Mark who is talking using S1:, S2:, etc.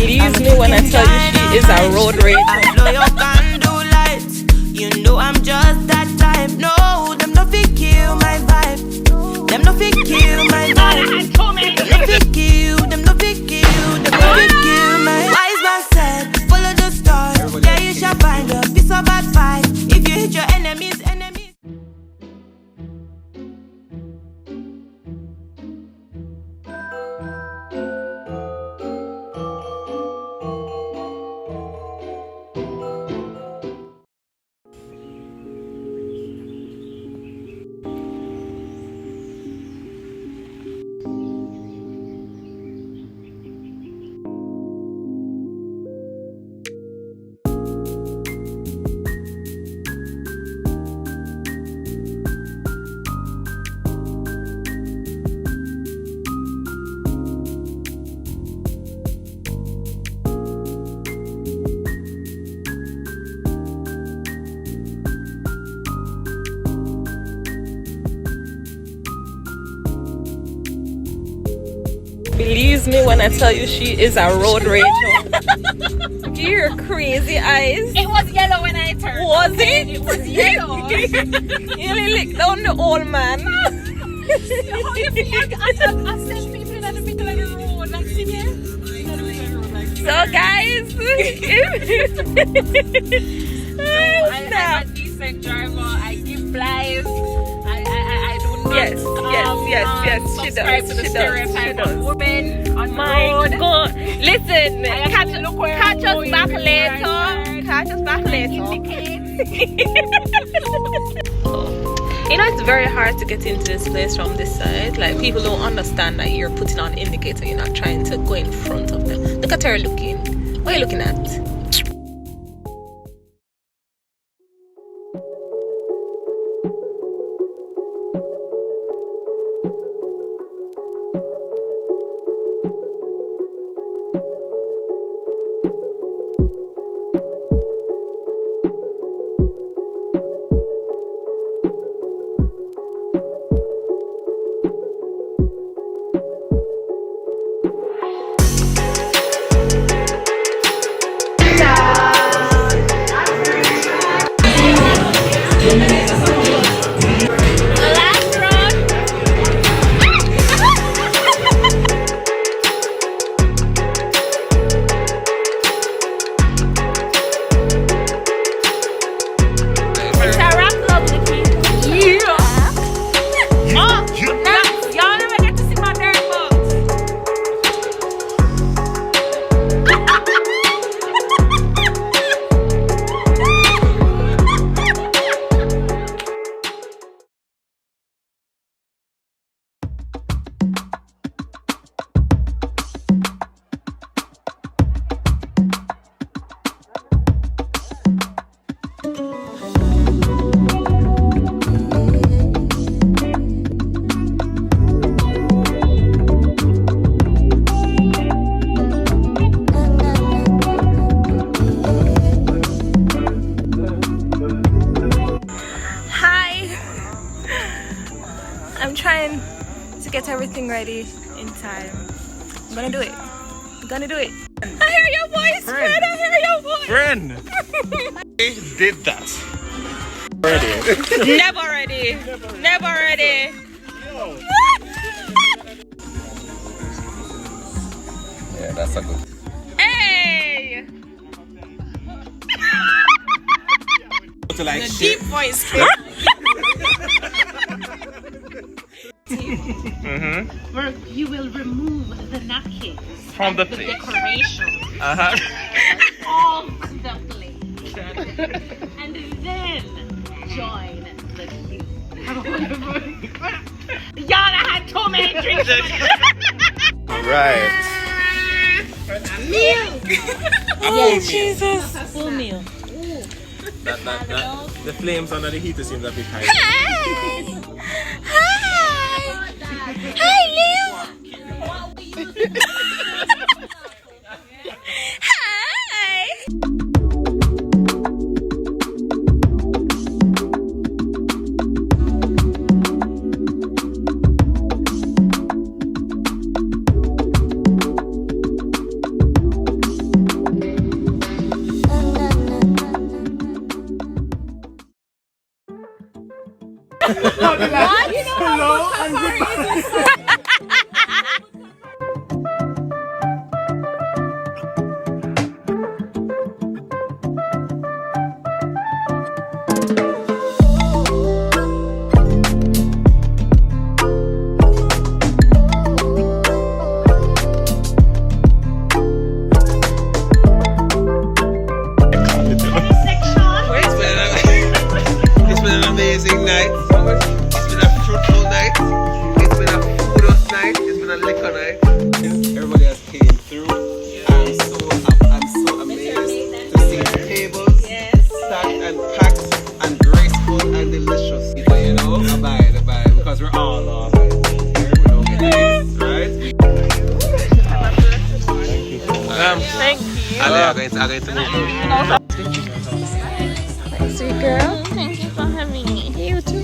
S1: Believe me when I tell you she is a road rager.
S2: I know you can do lights. You know I'm just that type. No, them no fit kill my vibe. Them no fit kill my vibe. Them no fit kill. Them no fit kill. Them no fit kill my. Wise man said, follow the stars. Yeah, you shall find a piece of advice. If you hit your enemies.
S1: Believes me when I tell you she is a road rager. Dear crazy eyes.
S3: It was yellow when I turned.
S1: Was it?
S3: It was yellow.
S1: You really licked down the old man.
S3: How you think I sent people in the middle of the road, like, see me?
S1: So guys,
S3: I'm a decent driver. I give flies. I do not.
S1: Yes. She
S3: subscribe to the stereotype of women on the road.
S1: God. Listen, catch us back later. You know, it's very hard to get into this place from this side. Like, people don't understand that you're putting on indicator. You're not trying to go in front of them. Look at her looking. What are you looking at? Get everything ready in time. I'm gonna do it. I hear your voice, friend. I hear your voice.
S4: Friend, I did that. Ready?
S1: Never ready.
S4: Yeah, that's a good.
S1: Hey.
S4: To like
S1: The deep voice.
S3: Where you will remove the napkins
S4: from the
S3: decoration
S4: of
S3: the plate and then join the queue. Y'all, I had too many drinks.
S4: Right.
S1: Oh, Jesus.
S3: Full meal.
S4: That the flames under the heater seems a bit high.
S1: Hi, Leo. Hi.
S3: You know how good Safari is?
S4: It's been an amazing night. It's been a fruitful night. It's been a foodous night. It's been a liquor night. Everybody has came through. I'm so amazed to see the tables stacked and packed and graceful and delicious. You know, abide, because we're all alright here. We don't get this, right?
S1: Thank you.
S4: I'm going to move.
S1: Sweet girl. Thank you for having me. You too.